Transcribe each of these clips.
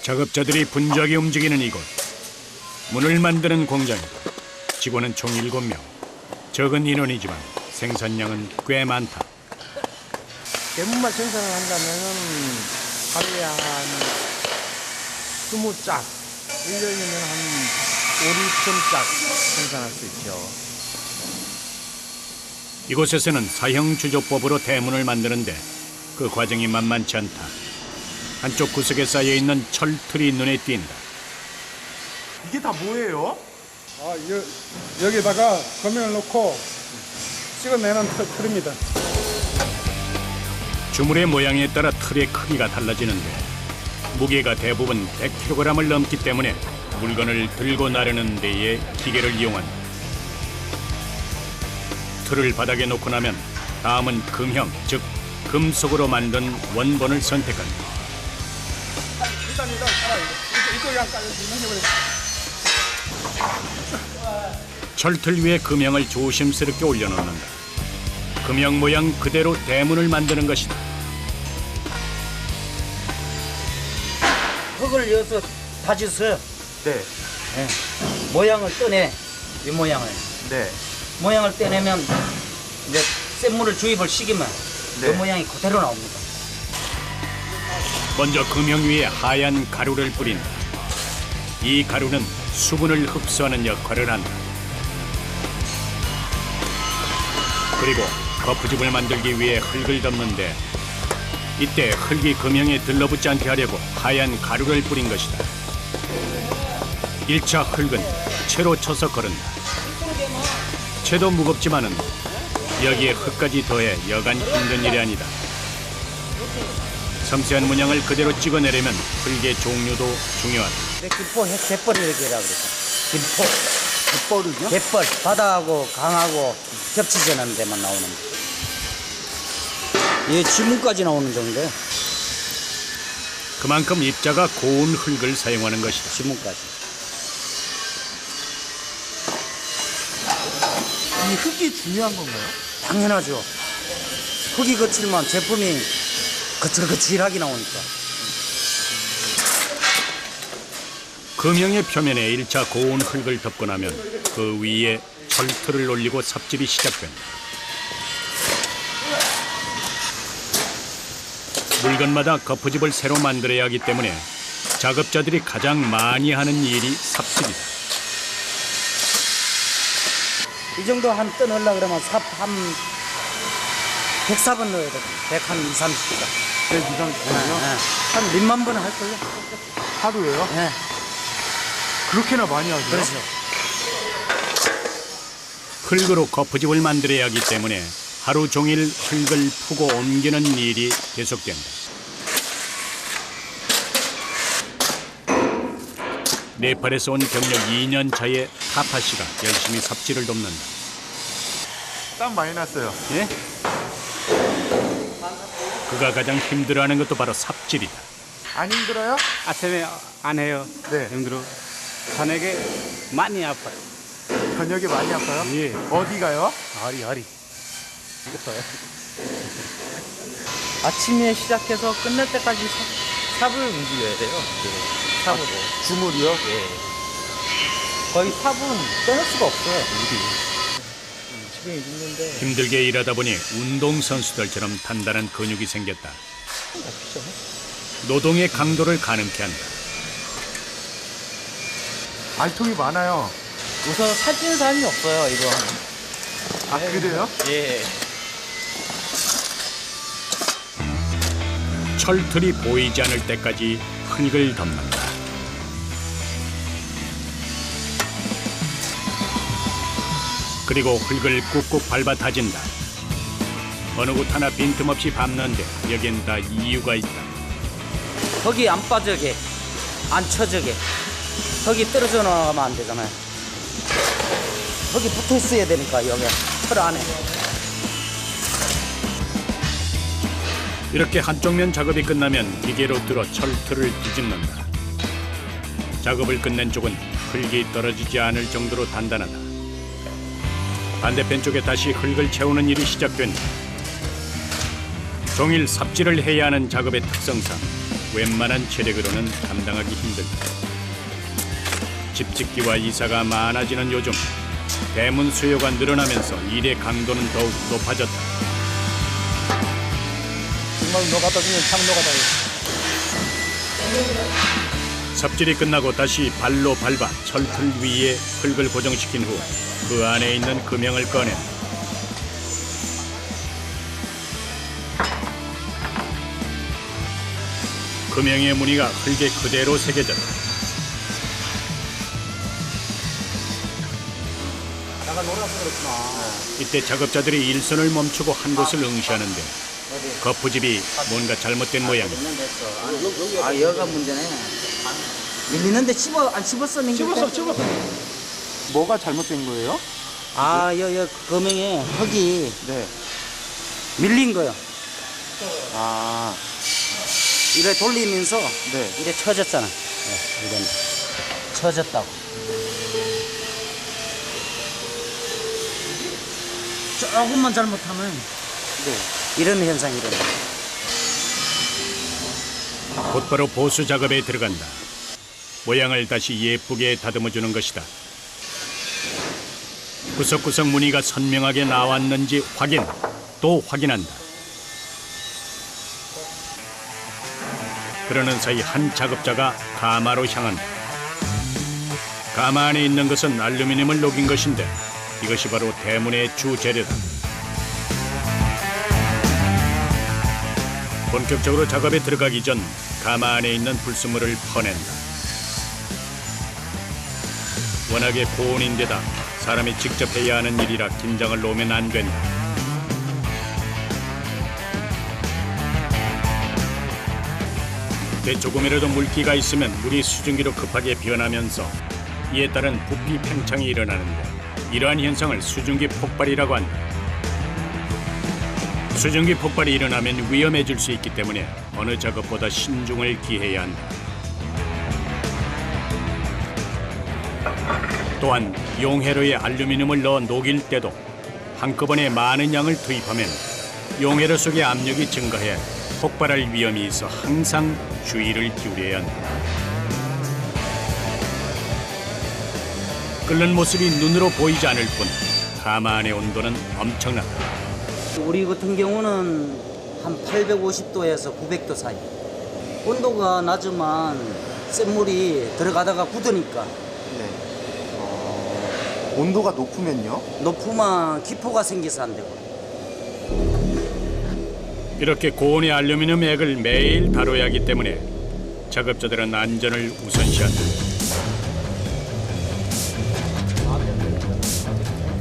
작업자들이 분주하게 움직이는 이곳. 문을 만드는 공장이다. 직원은 총 7명. 적은 인원이지만 생산량은 꽤 많다. 대문만 생산을 한다면은 하루에 한 20짝, 1년이면 한 5, 6천 짝 생산할 수 있죠. 이곳에서는 사형 주조법으로 대문을 만드는데 그 과정이 만만치 않다. 한쪽 구석에 쌓여 있는 철틀이 눈에 띈다. 이게 다 뭐예요? 여기다가 거명을 놓고 찍어내는 틀입니다. 주물의 모양에 따라 틀의 크기가 달라지는데 무게가 대부분 100kg을 넘기 때문에 물건을 들고 나르는 데에 기계를 이용한다. 틀을 바닥에 놓고 나면 다음은 금형, 즉 금속으로 만든 원본을 선택한다. 일단 이거 그냥 철틀 위에 금형을 조심스럽게 올려놓는다. 금형 모양 그대로 대문을 만드는 것이다. 흙을 여기서 다져서 네. 모양을 떠내. 이 모양을. 네. 모양을 떼내면 이제 센 물을 주입을 시키면 그 네. 모양이 그대로 나옵니다. 먼저 금형 위에 하얀 가루를 뿌린다. 이 가루는 수분을 흡수하는 역할을 한다. 그리고 거푸집을 만들기 위해 흙을 덮는데 이때 흙이 금형에 들러붙지 않게 하려고 하얀 가루를 뿌린 것이다. 1차 흙은 채로 쳐서 거른다. 채도 무겁지만은 여기에 흙까지 더해 여간 힘든 일이 아니다. 섬세한 문양을 그대로 찍어내려면 흙의 종류도 중요하다. 김포 갯벌이라고 그래서 김포 갯벌은요? 갯벌 바다하고 강하고 겹치지는 데만 나오는 거. 이게 지문까지 나오는 정도에 그만큼 입자가 고운 흙을 사용하는 것이다. 지문까지. 이 흙이 중요한 건가요? 당연하죠. 흙이 거칠면 제품이 거칠거칠하게 나오니까. 금형의 표면에 1차 고운 흙을 덮고 나면 그 위에 철틀을 올리고 삽질이 시작된다. 물건마다 거푸집을 새로 만들어야 하기 때문에 작업자들이 가장 많이 하는 일이 삽질이다. 이 정도 한 떤 하려고 그러면 삽 한 100삽은 넣어야 돼. 100한 2, 30삽. 100 이상 되나요? 한 1만 번은 할걸요? 하루에요? 네. 그렇게나 많이 하세요? 그렇죠. 흙으로 거푸집을 만들어야 하기 때문에 하루 종일 흙을 푸고 옮기는 일이 계속된다. 네팔에서 온 경력 2년 차의 타파 씨가 열심히 삽질을 돕는다. 땀 많이 났어요. 예? 그가 가장 힘들어하는 것도 바로 삽질이다. 안 힘들어요? 아침에 안 해요. 네. 힘들어. 저녁에 많이 아파요. 저녁에 많이 아파요? 예. 어디가요? 허리. 아침에 시작해서 끝날 때까지 삽을 움직여야 돼요. 네, 삽으로. 주물이요? 예. 거의 삽은 떠날 수가 없어요. 지금 있는데 힘들게 일하다 보니 운동선수들처럼 단단한 근육이 생겼다. 노동의 강도를 가늠케 한다. 알통이 많아요. 우선 살찌는 사람이 없어요, 이거. 아, 그래요? 예. 철틀이 보이지 않을 때까지 흙을 덮는다. 그리고 흙을 꾹꾹 밟아 다진다. 어느 곳 하나 빈틈없이 밟는데 여긴 다 이유가 있다. 흙이 안 빠져게, 안 쳐져게. 흙이 떨어져 나가면 안 되잖아요. 흙이 붙어 있어야 되니까, 여기 틀 안에. 이렇게 한쪽 면 작업이 끝나면 기계로 들어 철틀을 뒤집는다. 작업을 끝낸 쪽은 흙이 떨어지지 않을 정도로 단단하다. 반대편 쪽에 다시 흙을 채우는 일이 시작된다. 종일 삽질을 해야 하는 작업의 특성상 웬만한 체력으로는 감당하기 힘들다. 집짓기와 이사가 많아지는 요즘 대문 수요가 늘어나면서 일의 강도는 더욱 높아졌다. 정말 너 갖다 주면 창노가 다 삽질이 끝나고 다시 발로 밟아 철틀 위에 흙을 고정시킨 후 그 안에 있는 금형을 꺼낸다. 금형의 무늬가 흙에 그대로 새겨졌다. 이때 작업자들이 일선을 멈추고 한 곳을 응시하는데 거푸집이 뭔가 잘못된 모양이다. 아, 여기가 문제네. 밀리는데 안 씹었어, 씹었어. 뭐가 잘못된 거예요? 아, 여 금형에 흙이 네. 밀린 거요. 아, 이래 돌리면서 네. 이래 쳐졌잖아. 네, 이래 쳐졌다고. 조금만 잘못하면 이런 현상이 일어나. 곧바로 보수 작업에 들어간다. 모양을 다시 예쁘게 다듬어주는 것이다. 구석구석 무늬가 선명하게 나왔는지 확인, 또 확인한다. 그러는 사이 한 작업자가 가마로 향한다. 가마 안에 있는 것은 알루미늄을 녹인 것인데 이것이 바로 대문의 주 재료다. 본격적으로 작업에 들어가기 전 가마 안에 있는 불순물을 퍼낸다. 워낙에 고온인데다 사람이 직접 해야 하는 일이라 긴장을 놓으면 안 된다. 그때 조금이라도 물기가 있으면 물이 수증기로 급하게 변하면서 이에 따른 부피 팽창이 일어나는데 이러한 현상을 수증기 폭발이라고 한다. 수증기 폭발이 일어나면 위험해질 수 있기 때문에 어느 작업보다 신중을 기해야 한다. 또한 용해로에 알루미늄을 넣어 녹일 때도 한꺼번에 많은 양을 투입하면 용해로 속의 압력이 증가해 폭발할 위험이 있어 항상 주의를 기울여야 한다. 끓는 모습이 눈으로 보이지 않을 뿐 가마 안의 온도는 엄청나다. 우리 같은 경우는 한 850도에서 900도 사이. 온도가 낮으면 센 물이 들어가다가 굳으니까 네. 온도가 높으면요? 높으면 기포가 생겨서 안 되고. 이렇게 고온의 알루미늄 액을 매일 다뤄야 하기 때문에 작업자들은 안전을 우선시한다.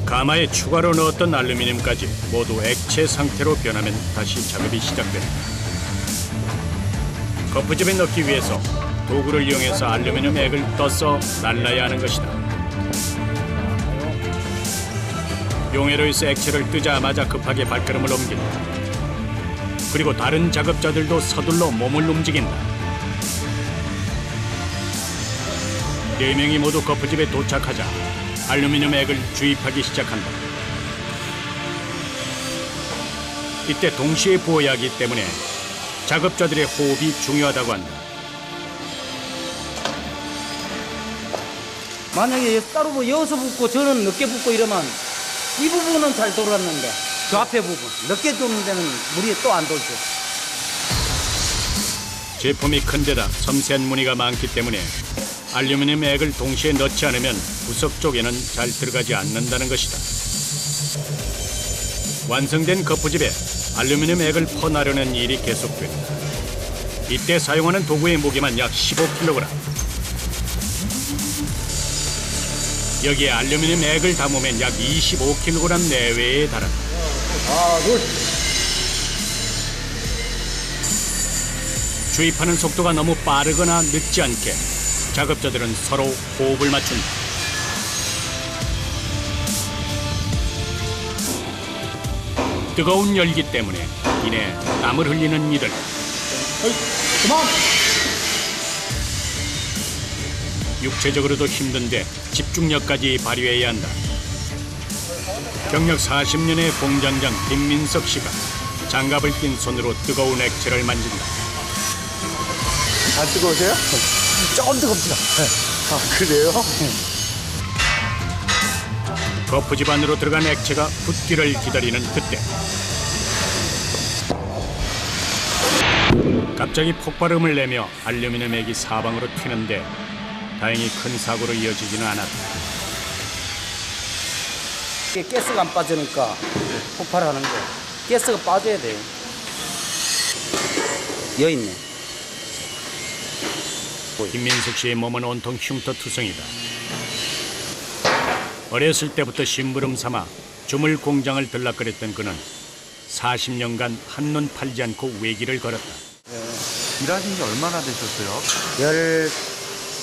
가마에 추가로 넣었던 알루미늄까지 모두 액체 상태로 변하면 다시 작업이 시작된다. 거푸집에 넣기 위해서 도구를 이용해서 알루미늄 액을 떠서 날라야 하는 것이다. 용해로에서 액체를 뜨자마자 급하게 발걸음을 옮긴다. 그리고 다른 작업자들도 서둘러 몸을 움직인다. 4명이 모두 거푸집에 도착하자 알루미늄 액을 주입하기 시작한다. 이때 동시에 부어야 하기 때문에 작업자들의 호흡이 중요하다고 한다. 만약에 따로 뭐 여기서 붓고 저는 늦게 붓고 이러면 이 부분은 잘 돌았는데 그 앞에 부분 늦게 도는 데는 물이 또 안 돌죠. 제품이 큰 데다 섬세한 무늬가 많기 때문에 알루미늄 액을 동시에 넣지 않으면 구석 쪽에는 잘 들어가지 않는다는 것이다. 완성된 거푸집에 알루미늄 액을 퍼나르는 일이 계속된다. 이때 사용하는 도구의 무게만 약 15kg. 여기에 알루미늄 액을 담으면 약 25kg 내외에 달한다. 주입하는 속도가 너무 빠르거나 늦지 않게 작업자들은 서로 호흡을 맞춘다. 뜨거운 열기 때문에 이내 땀을 흘리는 이들. 그만. 육체적으로도 힘든데 집중력까지 발휘해야 한다. 경력 40년의 공장장 김민석 씨가 장갑을 낀 손으로 뜨거운 액체를 만진다. 안 뜨거우세요? 조금 뜨겁죠. 아, 그래요? 거푸집 안으로 들어간 액체가 붙기를 기다리는 그때 갑자기 폭발음을 내며 알루미늄 액이 사방으로 튀는데 다행히 큰 사고로 이어지지는 않았다. 이게 가스가 안 빠지니까 폭발하는 거야. 가스가 빠져야 돼. 여기 있네. 김민석 씨의 몸은 온통 흉터투성이다. 어렸을 때부터 심부름 삼아 주물 공장을 들락거렸던 그는 40년간 한눈 팔지 않고 외길을 걸었다. 일하신 지 얼마나 되셨어요?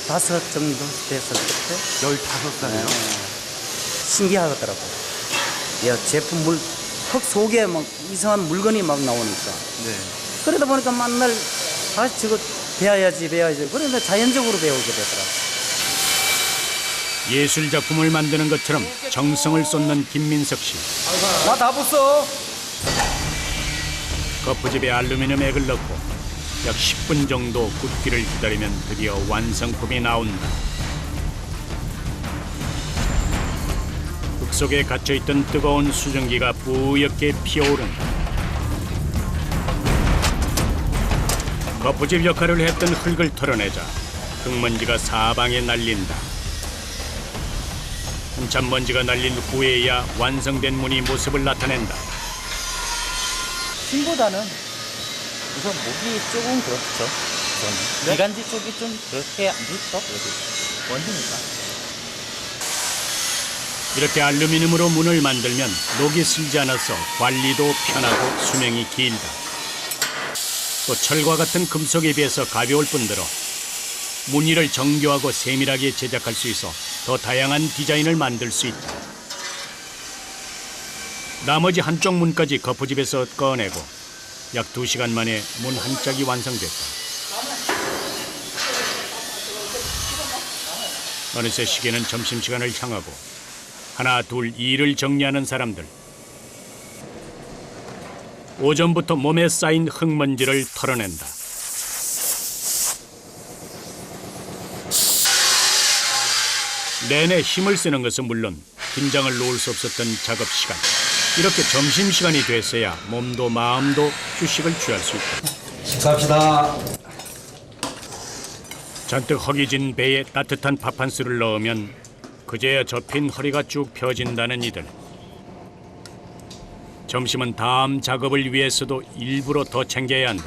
15 정도 됐을 때 15살이요? 신기하더라고. 야, 제품 흙 속에 막 이상한 물건이 막 나오니까. 네. 그러다 보니까 맨날 다시 저거 배워야지. 그런데 자연적으로 배우게 되더라고. 예술 작품을 만드는 것처럼 정성을 쏟는 김민석 씨. 나 다 bus어. 거푸집에 알루미늄 액을 넣고 약 10분 정도 굳기를 기다리면 드디어 완성품이 나온다. 흙 속에 갇혀있던 뜨거운 수증기가 뿌옇게 피어오른다. 거푸집 역할을 했던 흙을 털어내자 흙먼지가 사방에 날린다. 한참 먼지가 날린 후에야 완성된 문이 모습을 나타낸다. 흰보다는 우선 목이 조금 그렇죠. 저는. 이간질 쪽이 좀 그렇게 안 좋죠. 그래도 원이니까. 이렇게 알루미늄으로 문을 만들면 녹이 슬지 않아서 관리도 편하고 수명이 길다. 또 철과 같은 금속에 비해서 가벼울 뿐더러 무늬를 정교하고 세밀하게 제작할 수 있어 더 다양한 디자인을 만들 수 있다. 나머지 한쪽 문까지 거푸집에서 꺼내고 약 2시간 만에 문 한 짝이 완성됐다. 어느새 시계는 점심시간을 향하고 하나 둘 일을 정리하는 사람들. 오전부터 몸에 쌓인 흙먼지를 털어낸다. 내내 힘을 쓰는 것은 물론 긴장을 놓을 수 없었던 작업 시간. 이렇게 점심시간이 됐어야 몸도 마음도 휴식을 취할 수 있다. 식사합시다. 잔뜩 허기진 배에 따뜻한 밥 한 술을 넣으면 그제야 접힌 허리가 쭉 펴진다는 이들. 점심은 다음 작업을 위해서도 일부러 더 챙겨야 한다.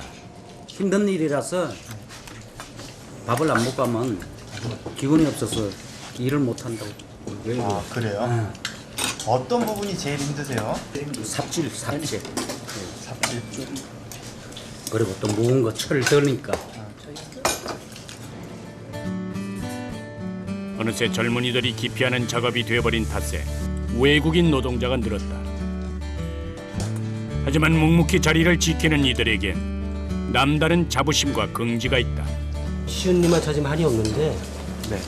힘든 일이라서 밥을 안 먹고 하면 기운이 없어서 일을 못 한다고. 아, 그래요? 어떤 부분이 제일 힘드세요? 삽질. 그리고 또 무거운 거 철을 드니까. 어느새 젊은이들이 기피하는 작업이 되어버린 탓에 외국인 노동자가 늘었다. 하지만 묵묵히 자리를 지키는 이들에겐 남다른 자부심과 긍지가 있다. 쉬운 일만 찾으면 한이 없는데 네.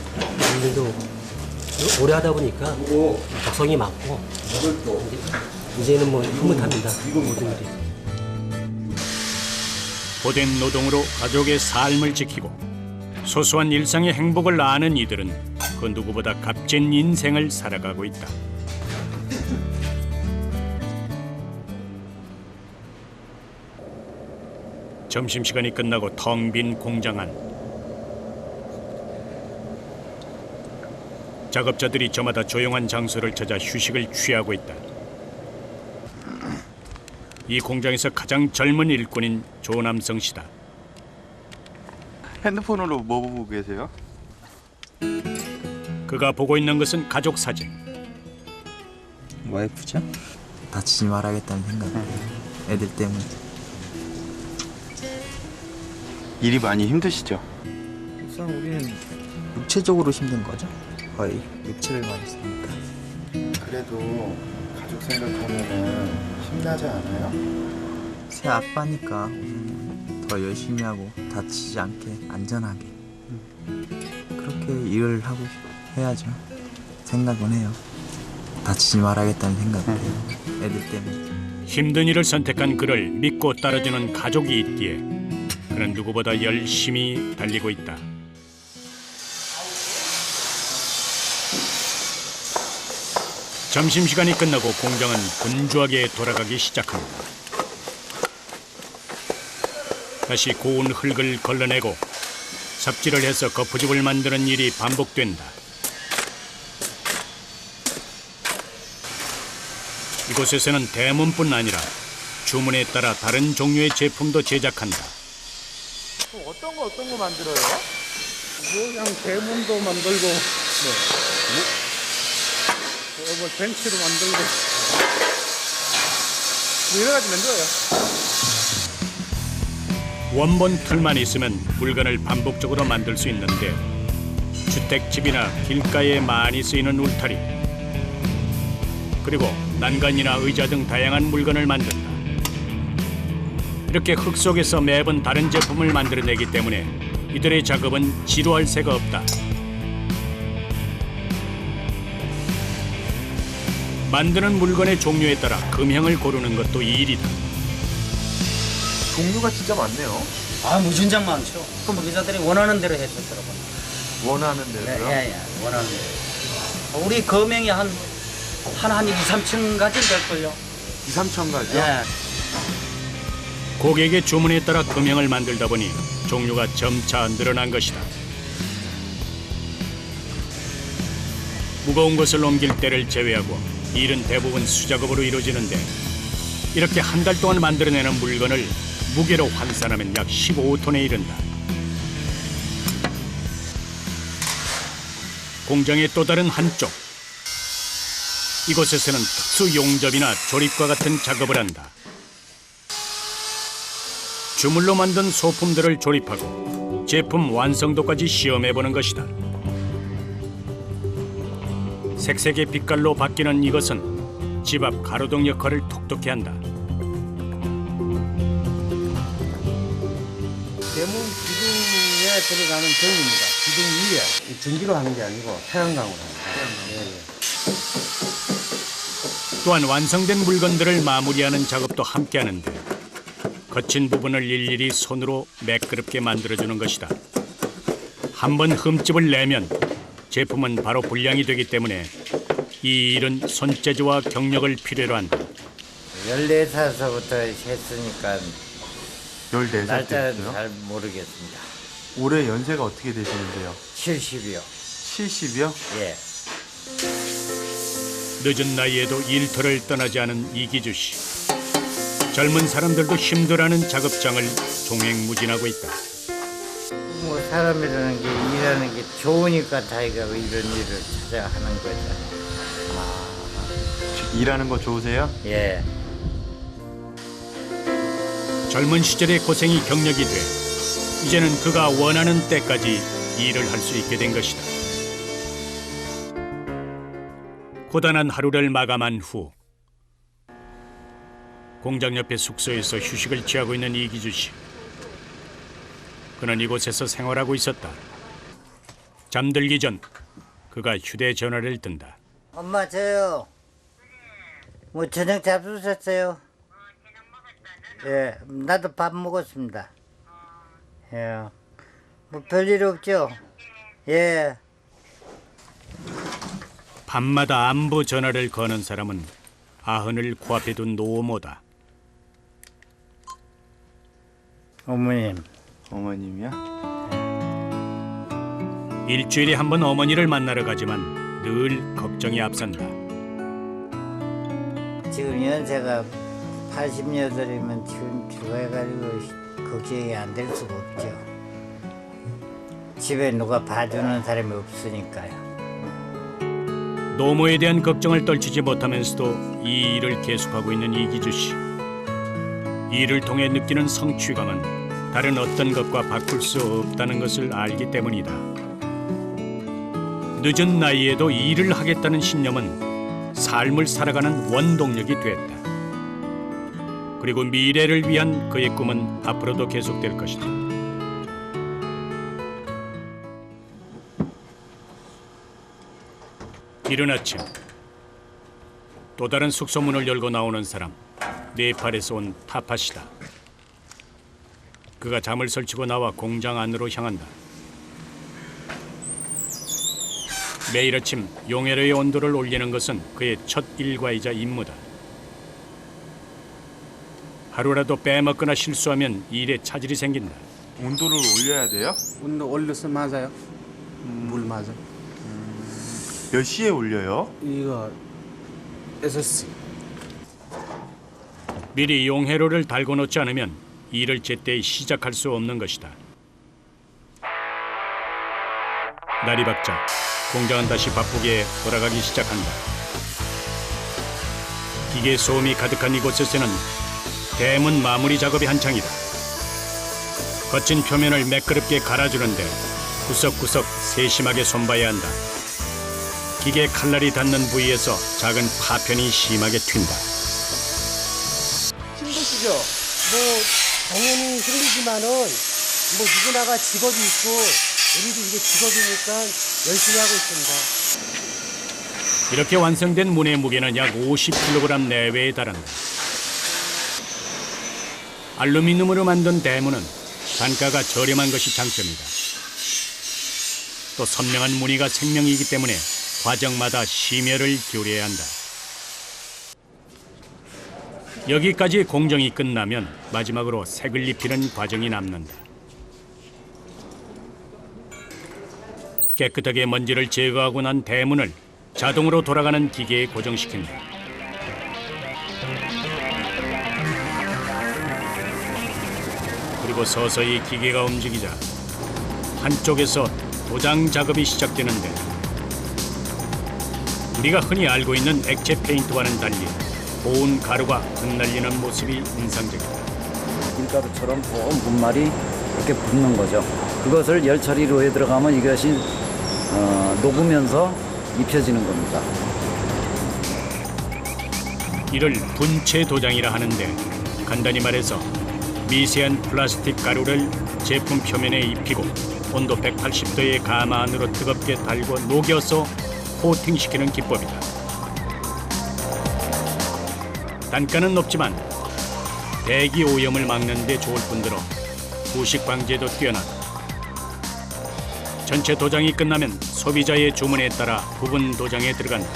일도 오래 하다 보니까 적성이 맞고 이제는 뭐 흐뭇합니다. 모든 일이. 고된 노동으로 가족의 삶을 지키고 소소한 일상의 행복을 아는 이들은 그 누구보다 값진 인생을 살아가고 있다. 점심시간이 끝나고 텅 빈 공장 안. 작업자들이 저마다 조용한 장소를 찾아 휴식을 취하고 있다. 이 공장에서 가장 젊은 일꾼인 조남성 씨다. 핸드폰으로 뭐 보고 계세요? 그가 보고 있는 것은 가족 사진. 와이프죠? 다치지 말아야겠다는 생각이에요. 애들 때문에. 일이 많이 힘드시죠? 우선 우리는 육체적으로 힘든 거죠. 거의 육체를 많이 쓰니까. 그래도 가족 생각하면은 힘나지 않아요? 새 아빠니까 우선 더 열심히 하고 다치지 않게 안전하게 그렇게 일을 하고 해야죠. 생각은 해요. 다치지 말아야겠다는 생각이에요. 애들 때문에. 힘든 일을 선택한 그를 믿고 따라주는 가족이 있기에 그는 누구보다 열심히 달리고 있다. 점심시간이 끝나고 공장은 분주하게 돌아가기 시작합니다. 다시 고운 흙을 걸러내고 삽질을 해서 거푸집을 만드는 일이 반복된다. 이곳에서는 대문뿐 아니라 주문에 따라 다른 종류의 제품도 제작한다. 어떤 거 만들어요? 그냥 대문도 만들고, 뭐 벤치로 만들고, 뭐 여러 가지 만들어요. 원본 틀만 있으면 물건을 반복적으로 만들 수 있는데 주택집이나 길가에 많이 쓰이는 울타리 그리고 난간이나 의자 등 다양한 물건을 만든다. 이렇게 흙 속에서 매번 다른 제품을 만들어내기 때문에 이들의 작업은 지루할 새가 없다. 만드는 물건의 종류에 따라 금형을 고르는 것도 일이다. 종류가 진짜 많네요. 아, 무진장 많죠. 그 의사들이 원하는 대로 해줬더라고요. 원하는 대로요? 예, 원하는 대로. 우리 금형이 한 2, 3천 가지는 될걸요. 2, 3천 가지요? 예. 고객의 주문에 따라 금형을 만들다 보니 종류가 점차 늘어난 것이다. 무거운 것을 옮길 때를 제외하고 일은 대부분 수작업으로 이루어지는데 이렇게 한 달 동안 만들어내는 물건을 무게로 환산하면 약 15톤에 이른다. 공장의 또 다른 한쪽. 이곳에서는 특수 용접이나 조립과 같은 작업을 한다. 주물로 만든 소품들을 조립하고 제품 완성도까지 시험해보는 것이다. 색색의 빛깔로 바뀌는 이것은 집 앞 가로등 역할을 톡톡히 한다. 대문 기둥에 들어가는 전입니다. 기둥 위에 전기로 하는 게 아니고 태양광으로 합니다. 또한 완성된 물건들을 마무리하는 작업도 함께 하는데 거친 부분을 일일이 손으로 매끄럽게 만들어주는 것이다. 한번 흠집을 내면 제품은 바로 불량이 되기 때문에 이 일은 손재주와 경력을 필요로 한다. 14살서부터 했으니까 14살 날짜는 때였어요? 잘 모르겠습니다. 올해 연세가 어떻게 되시는데요? 70이요. 70이요? 예. 늦은 나이에도 일터를 떠나지 않은 이기주 씨. 젊은 사람들도 힘들어하는 작업장을 종횡무진하고 있다. 뭐 사람이라는 게 일하는 게 좋으니까 자기가 이런 일을 찾아 하는 거잖아요. 일하는 거 좋으세요? 예. 젊은 시절의 고생이 경력이 돼 이제는 그가 원하는 때까지 일을 할 수 있게 된 것이다. 고단한 하루를 마감한 후 공장 옆의 숙소에서 휴식을 취하고 있는 이기주 씨. 그는 이곳에서 생활하고 있었다. 잠들기 전 그가 휴대전화를 든다. 엄마 저요. 뭐 저녁 잡수셨어요? 예. 나도 밥 먹었습니다. 예. 뭐 별일 없죠? 예. 밤마다 안부 전화를 거는 사람은 아흔을 코앞에 둔 노모다. 어머님. 어머님이요? 일주일에 한 번 어머니를 만나러 가지만 늘 걱정이 앞선다. 지금 연세가 88이면 지금 죽어가지고 걱정이 안 될 수가 없죠. 집에 누가 봐주는 사람이 없으니까요. 노모에 대한 걱정을 떨치지 못하면서도 이 일을 계속하고 있는 이기주 씨. 이를 통해 느끼는 성취감은 다른 어떤 것과 바꿀 수 없다는 것을 알기 때문이다. 늦은 나이에도 일을 하겠다는 신념은 삶을 살아가는 원동력이 됐다. 그리고 미래를 위한 그의 꿈은 앞으로도 계속될 것이다. 이른 아침 또 다른 숙소 문을 열고 나오는 사람. 네팔에서 온 타파시다. 그가 잠을 설치고 나와 공장 안으로 향한다. 매일 아침 용해로의 온도를 올리는 것은 그의 첫 일과이자 임무다. 하루라도 빼먹거나 실수하면 일에 차질이 생긴다. 온도를 올려야 돼요? 온도 올려서 맞아요. 물 맞아. 몇 시에 올려요? 이거 6시. 미리 용해로를 달고 놓지 않으면 일을 제때 시작할 수 없는 것이다. 날이 밝자 공장은 다시 바쁘게 돌아가기 시작한다. 기계 소음이 가득한 이곳에서는 대문 마무리 작업이 한창이다. 거친 표면을 매끄럽게 갈아주는데 구석구석 세심하게 손봐야 한다. 기계 칼날이 닿는 부위에서 작은 파편이 심하게 튄다. 힘드시죠? 당연히 힘들지만은 누구나가 직업이 있고 우리도 이게 직업이니까 열심히 하고 있습니다. 이렇게 완성된 문의 무게는 약 50kg 내외에 달한다. 알루미늄으로 만든 대문은 단가가 저렴한 것이 장점이다. 또 선명한 무늬가 생명이기 때문에 과정마다 심혈을 기울여야 한다. 여기까지 공정이 끝나면 마지막으로 색을 입히는 과정이 남는다. 깨끗하게 먼지를 제거하고 난 대문을 자동으로 돌아가는 기계에 고정시킨다. 그리고 서서히 기계가 움직이자 한쪽에서 도장 작업이 시작되는데 우리가 흔히 알고 있는 액체 페인트와는 달리 고운 가루가 흩날리는 모습이 인상적이다. 밀가루처럼 고운 분말이 이렇게 붙는 거죠. 그것을 열 처리로에 들어가면 이것이 녹으면서 입혀지는 겁니다. 이를 분체 도장이라 하는데 간단히 말해서 미세한 플라스틱 가루를 제품 표면에 입히고 온도 180도의 가마 안으로 뜨겁게 달고 녹여서 코팅시키는 기법이다. 단가는 높지만 대기 오염을 막는 데 좋을 뿐더러 부식 방지에도 뛰어나다. 전체 도장이 끝나면 소비자의 주문에 따라 부분 도장에 들어간다.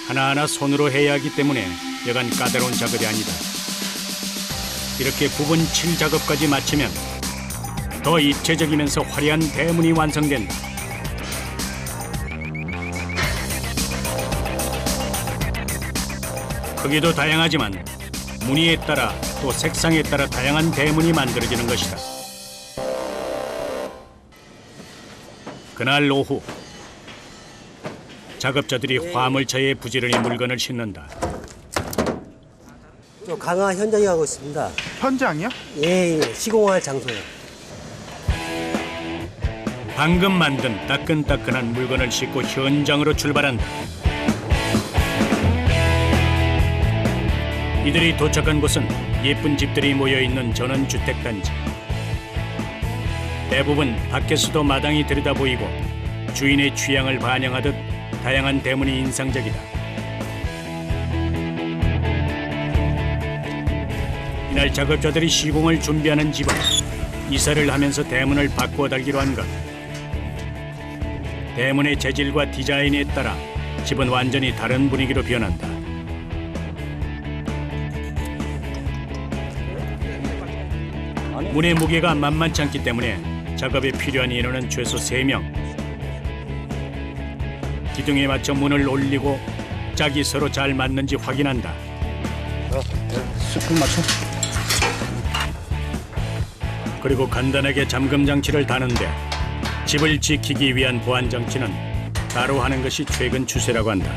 하나하나 손으로 해야 하기 때문에 여간 까다로운 작업이 아니다. 이렇게 부분 칠 작업까지 마치면 더 입체적이면서 화려한 대문이 완성된다. 크기도 다양하지만 무늬에 따라 또 색상에 따라 다양한 대문이 만들어지는 것이다. 그날 오후 작업자들이 화물차에 부지런히 물건을 싣는다. 저 강화 현장에 가고 있습니다. 현장이요? 예, 시공할 장소요. 방금 만든 따끈따끈한 물건을 싣고 현장으로 출발한다. 이들이 도착한 곳은 예쁜 집들이 모여있는 전원주택단지. 대부분 밖에서도 마당이 들여다보이고 주인의 취향을 반영하듯 다양한 대문이 인상적이다. 이날 작업자들이 시공을 준비하는 집은 이사를 하면서 대문을 바꾸어 달기로 한 것. 대문의 재질과 디자인에 따라 집은 완전히 다른 분위기로 변한다. 문의 무게가 만만치 않기 때문에 작업에 필요한 인원은 최소 3명. 기둥에 맞춰 문을 올리고 짝이 서로 잘 맞는지 확인한다. 스푼 맞춰. 그리고 간단하게 잠금 장치를 다는데 집을 지키기 위한 보안 장치는 따로 하는 것이 최근 추세라고 한다.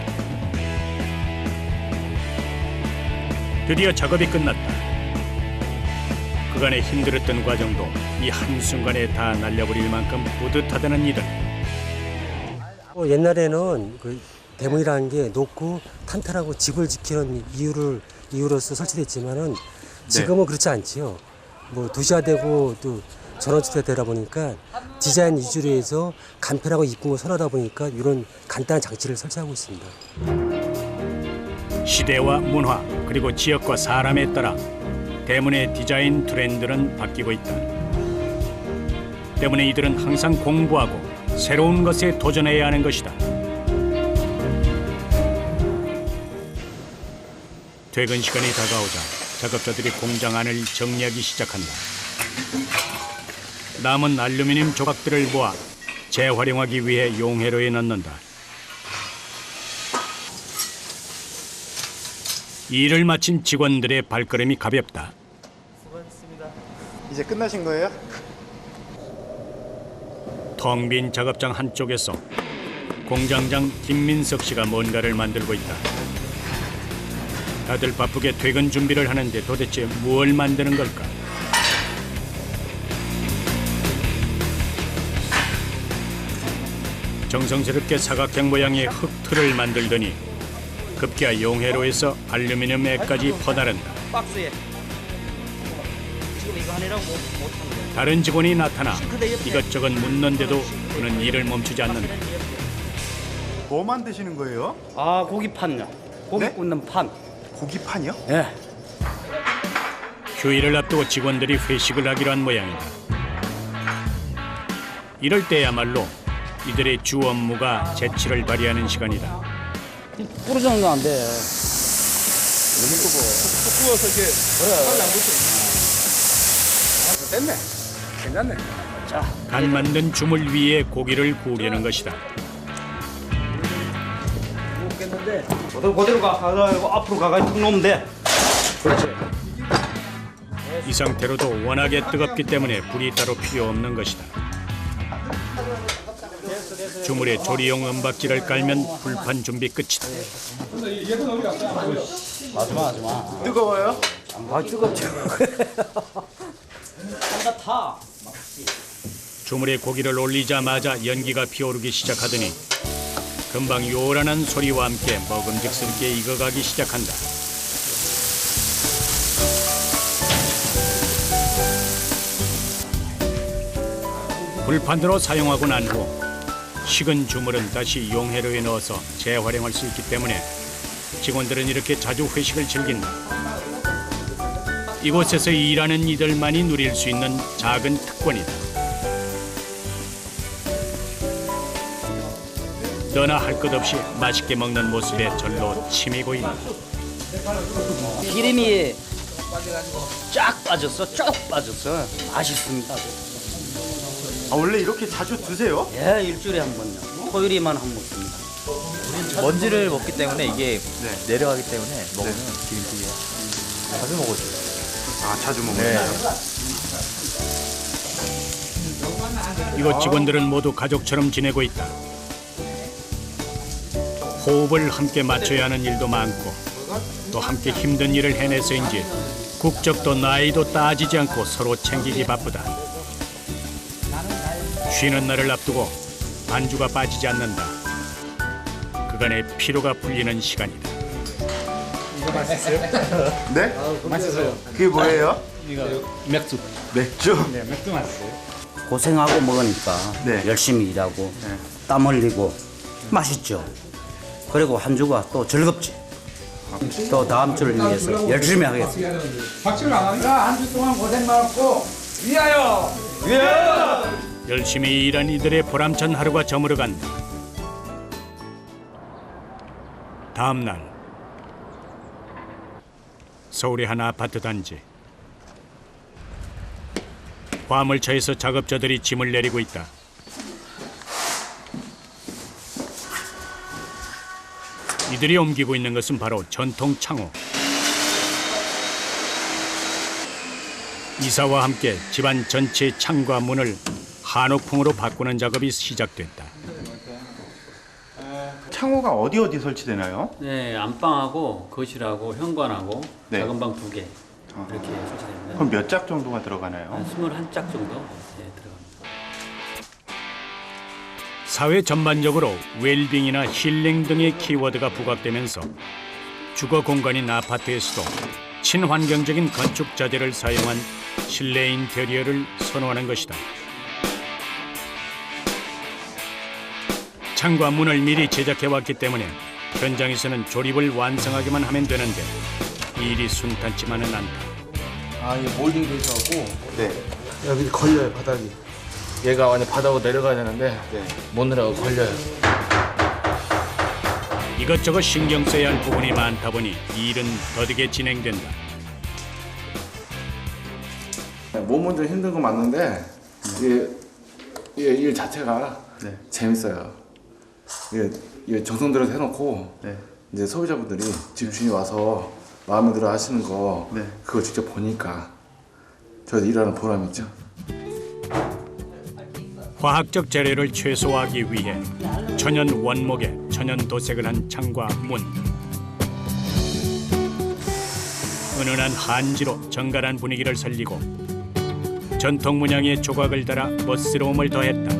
드디어 작업이 끝났다. 그간의 힘들었던 과정도 이 한순간에 다 날려버릴 만큼 뿌듯하다는 이들. 옛날에는 그 대문이라는 게 높고 탄탄하고 집을 지키는 이유로서 설치됐지만은 지금은 그렇지 않지요. 도시화되고 또 전원주택되다 보니까 디자인 위주로 해서 간편하고 이쁨을 선호하다 보니까 이런 간단한 장치를 설치하고 있습니다. 시대와 문화 그리고 지역과 사람에 따라 대문의 디자인 트렌드는 바뀌고 있다. 때문에 이들은 항상 공부하고 새로운 것에 도전해야 하는 것이다. 퇴근 시간이 다가오자 작업자들이 공장 안을 정리하기 시작한다. 남은 알루미늄 조각들을 모아 재활용하기 위해 용해로에 넣는다. 일을 마친 직원들의 발걸음이 가볍다. 이제 끝나신 거예요? 텅 빈 작업장 한쪽에서 공장장 김민석 씨가 뭔가를 만들고 있다. 다들 바쁘게 퇴근 준비를 하는데 도대체 무엇을 만드는 걸까? 정성스럽게 사각형 모양의 흙틀을 만들더니 급기야 용해로에서 알루미늄 액까지 퍼나른다. 박스에 지금 이거 하느라고 못하는데. 다른 직원이 나타나 이것저것 묻는데도 그는 일을 멈추지 않는다. 뭐 만드시는 거예요? 아, 고기판요. 고기 네? 굽는 판. 고기판이요? 예. 휴일을 앞두고 직원들이 회식을 하기로 한 모양이다. 이럴 때야말로 이들의 주 업무가 재치를 발휘하는 시간이다. 부러지는 거 안 돼. 구워서 이게 빨리 안 붙어. 됐네. 괜찮네. 간 만든 주물 위에 고기를 구우려는 것이다. 그대로 가가지고 앞으로 가가지고 툭 놓으면 돼. 이 상태로도 워낙에 뜨겁기 때문에 불이 따로 필요 없는 것이다. 주물에 조리용 은박지를 깔면 불판 준비 끝이다. 뜨거워요? 아, 뜨겁죠. 한다 타. 주물에 고기를 올리자마자 연기가 피어오르기 시작하더니 금방 요란한 소리와 함께 먹음직스럽게 익어가기 시작한다. 불판으로 사용하고 난 후 식은 주물은 다시 용해로에 넣어서 재활용할 수 있기 때문에 직원들은 이렇게 자주 회식을 즐긴다. 이곳에서 일하는 이들만이 누릴 수 있는 작은 특권이다. 너나 할 것 없이 맛있게 먹는 모습에 절로 침이 고인다. 기름이 쫙 빠졌어. 쭉 빠졌어. 맛있습니다. 아, 원래 이렇게 자주 드세요? 예, 일주일에 한 번요. 토요일에만 한 번 먹습니다. 먼지를 먹기 때문에 이게 내려가기 때문에 먹으면 기름기가 자주 먹어요. 아, 자주 먹어요? 이곳 직원들은 모두 가족처럼 지내고 있다. 호흡을 함께 맞춰야 하는 일도 많고 또 함께 힘든 일을 해내서인지 국적도 나이도 따지지 않고 서로 챙기기 바쁘다. 쉬는 날을 앞두고 안주가 빠지지 않는다. 그간의 피로가 풀리는 시간이다. 네? 맛있어요. 그게 뭐예요? 맥주. 맥주? 네, 맥주 맛있어요. 고생하고 먹으니까 네. 열심히 일하고 땀 흘리고 맛있죠. 그리고 한 주가 또 즐겁지. 또 다음 주를 위해서 열심히 하겠습니다. 박수를 안 합니다. 한 주 동안 고생 많았고 위하여. 열심히 일한 이들의 보람찬 하루가 저물어간다. 다음 날 서울의 한 아파트 단지. 화물차에서 작업자들이 짐을 내리고 있다. 이들이 옮기고 있는 것은 바로 전통 창호. 이사와 함께 집안 전체의 창과 문을 한옥풍으로 바꾸는 작업이 시작됐다. 창호가 어디 설치되나요? 네, 안방하고 거실하고 현관하고 네. 작은 방 2개 이렇게 설치됩니다. 그럼 몇 짝 정도가 들어가나요? 한 21짝 정도 들어갑니다. 사회 전반적으로 웰빙이나 힐링 등의 키워드가 부각되면서 주거 공간인 아파트에서도 친환경적인 건축 자재를 사용한 실내 인테리어를 선호하는 것이다. 창과 문을 미리 제작해왔기 때문에 현장에서는 조립을 완성하기만 하면 되는데 일이 순탄치만은 않다. 아, 이게 몰딩돼서 하고 네. 여기 걸려요, 바닥이. 얘가 완전 바닥으로 내려가야 되는데 못 내려가 걸려요. 이것저것 신경 써야 할 부분이 많다 보니 일은 더디게 진행된다. 몸은 좀 힘든 건 맞는데 이게 일 자체가 재밌어요. 이게 정성 들여서 해놓고 이제 소비자분들이 집주인이 와서 마음에 들어 하시는 거 그거 직접 보니까 저도 일하는 보람이 있죠. 화학적 재료를 최소화하기 위해 천연 원목에 천연 도색을 한 창과 문, 은은한 한지로 정갈한 분위기를 살리고 전통 문양의 조각을 달아 멋스러움을 더했다.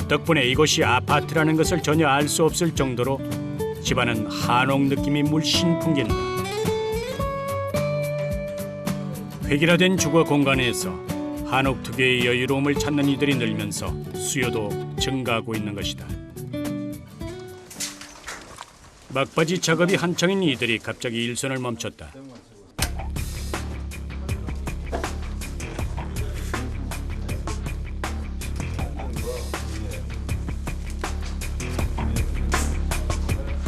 덕분에 이곳이 아파트라는 것을 전혀 알 수 없을 정도로 집안은 한옥 느낌이 물씬 풍긴다. 획일화된 주거 공간에서 한옥 특유의 여유로움을 찾는 이들이 늘면서 수요도 증가하고 있는 것이다. 막바지 작업이 한창인 이들이 갑자기 일선을 멈췄다.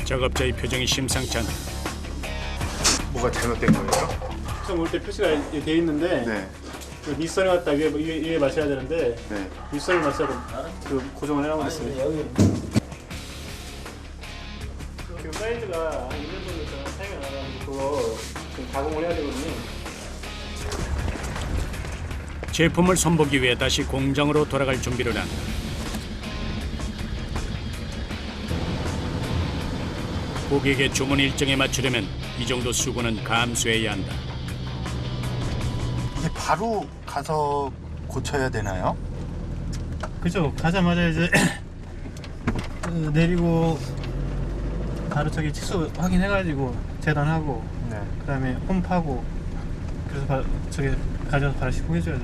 작업자의 표정이 심상치 않다. 뭐가 잘못된 거예요? 처음 올 때 표시가 돼 있는데 그 밑선을 갖다 위에 마셔야 되는데 윗선을 마셔야 그 고정을 해놓은 거 있어요. 지금 사이즈가 한 1년 정도 있잖아. 사용이 안 하면 그거 좀 가공을 해야 되거든요. 제품을 손보기 위해 다시 공장으로 돌아갈 준비를 한다. 고객의 주문 일정에 맞추려면 이 정도 수고는 감수해야 한다. 이게 바로 가서 고쳐야 되나요? 그죠. 가자마자 이제 내리고 바로 저기 치수 확인해가지고 재단하고 그다음에 홈 파고 그래서 저기 가져서 바로 시공해줘야죠.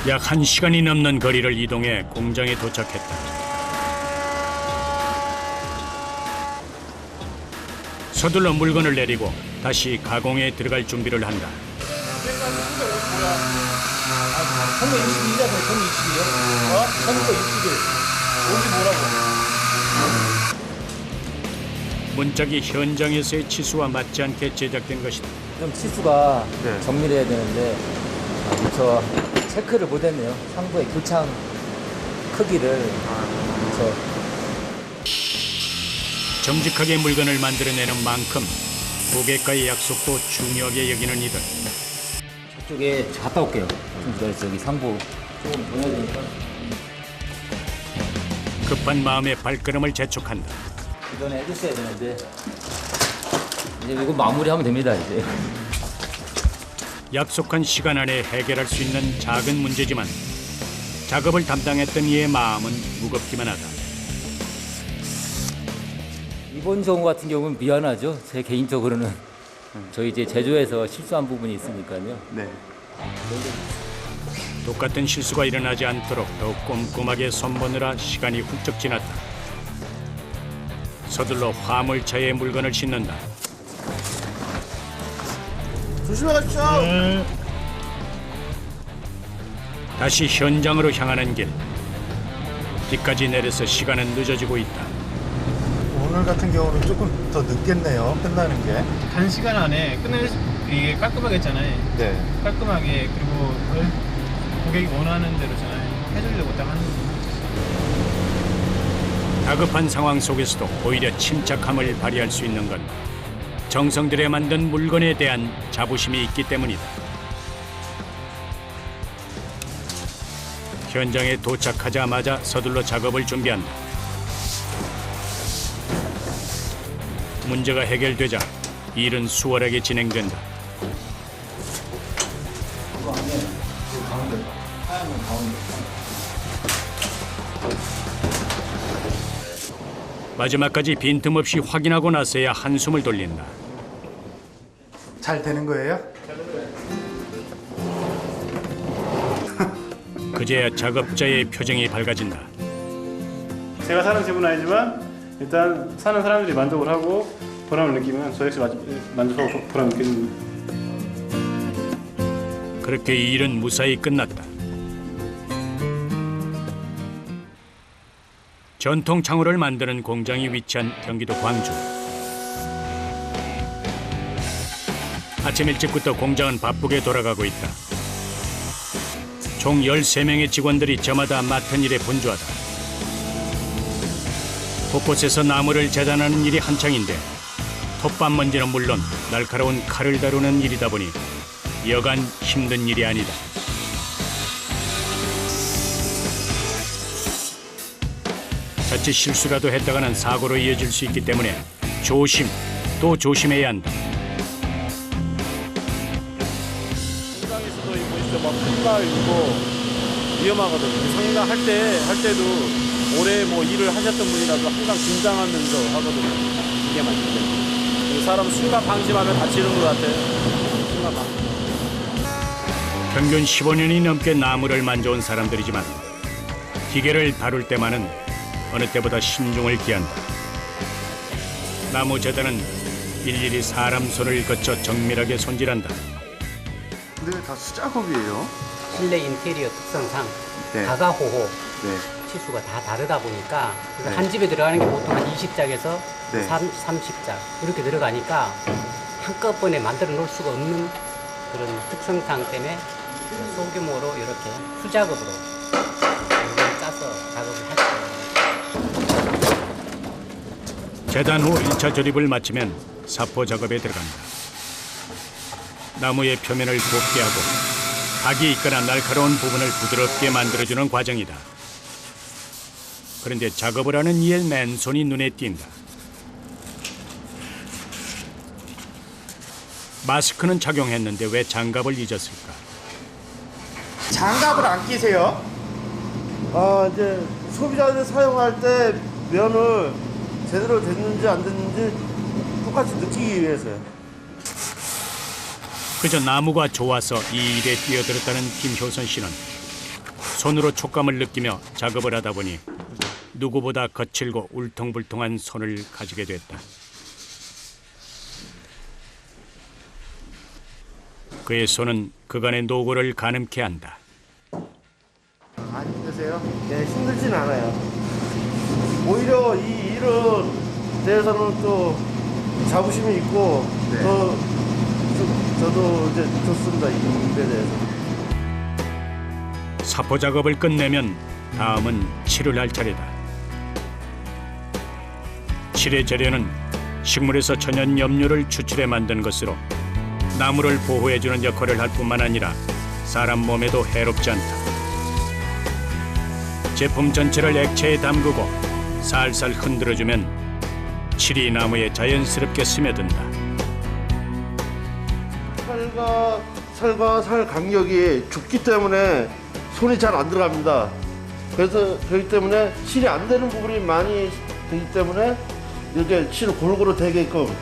약 1시간이 넘는 거리를 이동해 공장에 도착했다. 서둘러 물건을 내리고 다시 가공에 들어갈 준비를 한다. 1962가 돼, 1962요? 1961. 뭔지 뭐라고? 문짝이 현장에서의 치수와 맞지 않게 제작된 것이다. 그럼 치수가 정밀해야 되는데 저 체크를 못했네요. 상부의 교창 크기를 정직하게 물건을 만들어내는 만큼 고객과의 약속도 중요하게 여기는 이들. 저쪽에 갔다 올게요. 좀 기다려서 여기 상부 조금 더 해야 되니까. 급한 마음에 발걸음을 재촉한다. 그 전에 해줬어야 되는데 이제 이거 마무리하면 됩니다. 이제. 약속한 시간 안에 해결할 수 있는 작은 문제지만 작업을 담당했던 이의 마음은 무겁기만 하다. 이번 경우 같은 경우는 미안하죠. 제 개인적으로는 저희 이제 제조에서 실수한 부분이 있으니까요. 똑같은 실수가 일어나지 않도록 더욱 꼼꼼하게 손보느라 시간이 훌쩍 지났다. 서둘러 화물차에 물건을 싣는다. 조심해 가십시오. 다시 현장으로 향하는 길. 비까지 내려서 시간은 늦어지고 있다. 오늘 같은 경우는 조금 더 늦겠네요. 끝나는 게. 단시간 안에 이게 깔끔하게 했잖아요. 깔끔하게 그리고 고객이 원하는 대로잖아요. 해주려고 딱 하는 거죠. 다급한 상황 속에서도 오히려 침착함을 발휘할 수 있는 건 정성 들여 만든 물건에 대한 자부심이 있기 때문이다. 현장에 도착하자마자 서둘러 작업을 준비한다. 문제가 해결되자 일은 수월하게 진행된다. 마지막까지 빈틈없이 확인하고 나서야 한숨을 돌린다. 잘 되는 거예요? 그제야 작업자의 표정이 밝아진다. 제가 사는 집은 아니지만 일단 사는 사람들이 만족을 하고 보람을 느끼면 저 역시 만족하고 보람 느끼는. 그렇게 일은 무사히 끝났다. 전통 창호를 만드는 공장이 위치한 경기도 광주. 아침 일찍부터 공장은 바쁘게 돌아가고 있다. 총 13명의 직원들이 저마다 맡은 일에 분주하다. 곳곳에서 나무를 재단하는 일이 한창인데 톱밥 먼지는 물론 날카로운 칼을 다루는 일이다 보니 여간 힘든 일이 아니다. 자칫 실수라도 했다가는 사고로 이어질 수 있기 때문에 조심 또 조심해야 한다. 상당에서도 보시죠, 막 큰발 이거 위험하거든요. 상당 할 때도 오래 뭐 일을 하셨던 분이라도 항상 긴장하면서 하거든요. 이게 맞는데 사람 순간 방심하면 다치는 것 같아요. 순간 방심. 평균 15년이 넘게 나무를 만져온 사람들이지만 기계를 다룰 때만은 어느 때보다 신중을 기한다. 나무 재단은 일일이 사람 손을 거쳐 정밀하게 손질한다. 근데 다 수작업이에요. 실내 인테리어 특성상 네. 가가호호 네. 치수가 다 다르다 보니까 그래서 네. 한 집에 들어가는 게 보통 한 20짝에서 네. 30짝 이렇게 들어가니까 한꺼번에 만들어 놓을 수가 없는 그런 특성상 때문에 소규모로 이렇게 수작업으로 짜서 작업을 하죠. 재단 후 1차 조립을 마치면 사포 작업에 들어간다. 나무의 표면을 곱게 하고 각이 있거나 날카로운 부분을 부드럽게 만들어주는 과정이다. 그런데 작업을 하는 이의 맨손이 눈에 띈다. 마스크는 착용했는데 왜 장갑을 잊었을까? 장갑을 안 끼세요? 이제 소비자들이 사용할 때 면을 제대로 됐는지 안 됐는지 똑같이 느끼기 위해서요. 그저 나무가 좋아서 이 일에 뛰어들었다는 김효선 씨는 손으로 촉감을 느끼며 작업을 하다 보니 누구보다 거칠고 울퉁불퉁한 손을 가지게 됐다. 그의 손은 그간의 노고를 가늠케 한다. 안 힘드세요? 네, 힘들진 않아요. 오히려 이 일은 대해서는 또 자부심이 있고 네. 저도 이제 좋습니다. 이 일에 대해서. 사포 작업을 끝내면 다음은 칠을 할 차례다. 칠의 재료는 식물에서 천연 염료를 추출해 만든 것으로 나무를 보호해주는 역할을 할 뿐만 아니라 사람 몸에도 해롭지 않다. 제품 전체를 액체에 담그고 살살 흔들어주면 칠이 나무에 자연스럽게 스며든다. 살과 살 간격이 좁기 때문에 손이 잘 안 들어갑니다. 그래서 그렇기 때문에 칠이 안 되는 부분이 많이 되기 때문에 이렇게 칠을 골고루 되게끔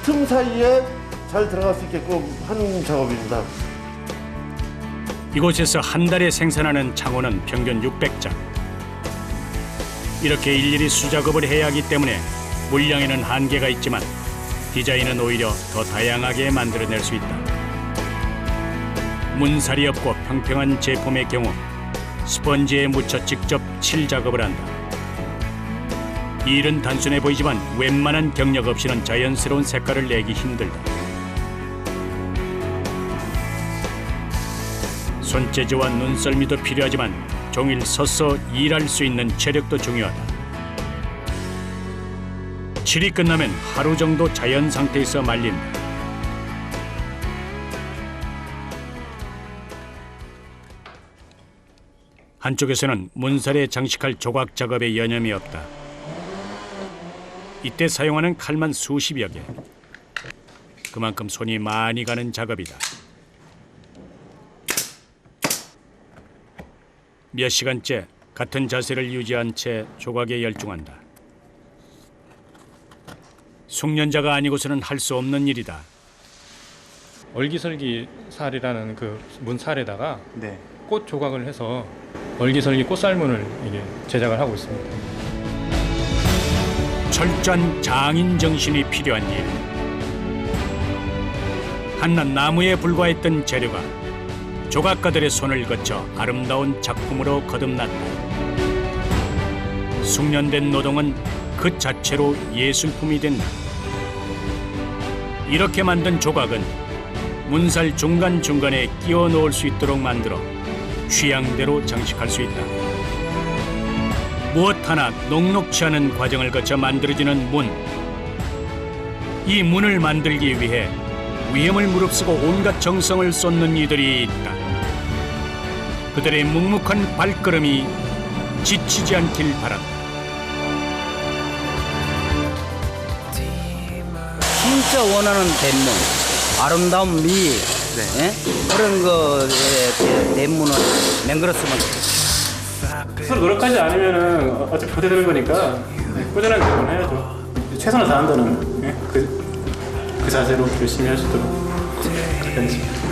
틈 사이에 잘 들어갈 수 있게끔 하는 작업입니다. 이곳에서 한 달에 생산하는 창호는 평균 600장. 이렇게 일일이 수작업을 해야 하기 때문에 물량에는 한계가 있지만 디자인은 오히려 더 다양하게 만들어낼 수 있다. 문살이 없고 평평한 제품의 경우 스펀지에 묻혀 직접 칠 작업을 한다. 이 일은 단순해 보이지만 웬만한 경력 없이는 자연스러운 색깔을 내기 힘들다. 손재주와 눈썰미도 필요하지만 종일 서서 일할 수 있는 체력도 중요하다. 칠이 끝나면 하루 정도 자연 상태에서 말린다. 한쪽에서는 문살에 장식할 조각 작업에 여념이 없다. 이때 사용하는 칼만 수십여 개. 그만큼 손이 많이 가는 작업이다. 몇 시간째 같은 자세를 유지한 채 조각에 열중한다. 숙련자가 아니고서는 할 수 없는 일이다. 얼기설기 살이라는 그 문살에다가 네. 꽃 조각을 해서 얼기설기 꽃살문을 이게 제작을 하고 있습니다. 철저한 장인 정신이 필요한 일. 한낱 나무에 불과했던 재료가 조각가들의 손을 거쳐 아름다운 작품으로 거듭났다. 숙련된 노동은 그 자체로 예술품이 된다. 이렇게 만든 조각은 문살 중간중간에 끼워 넣을 수 있도록 만들어 취향대로 장식할 수 있다. 무엇 하나 녹록치 않은 과정을 거쳐 만들어지는 문. 이 문을 만들기 위해 위험을 무릅쓰고 온갖 정성을 쏟는 이들이 있다. 그들의 묵묵한 발걸음이 지치지 않길 바란다. 진짜 원하는 대문, 아름다운 미, 예? 그런 거에 대문을 맹글었으면 좋겠어요. 서로 노력하지 않으면은 어차피 그렇게 되는 거니까 꾸준하게 해야죠. 최선을 다한다는 그 자세로 열심히 할 수 있도록 그렇게 하겠습니다.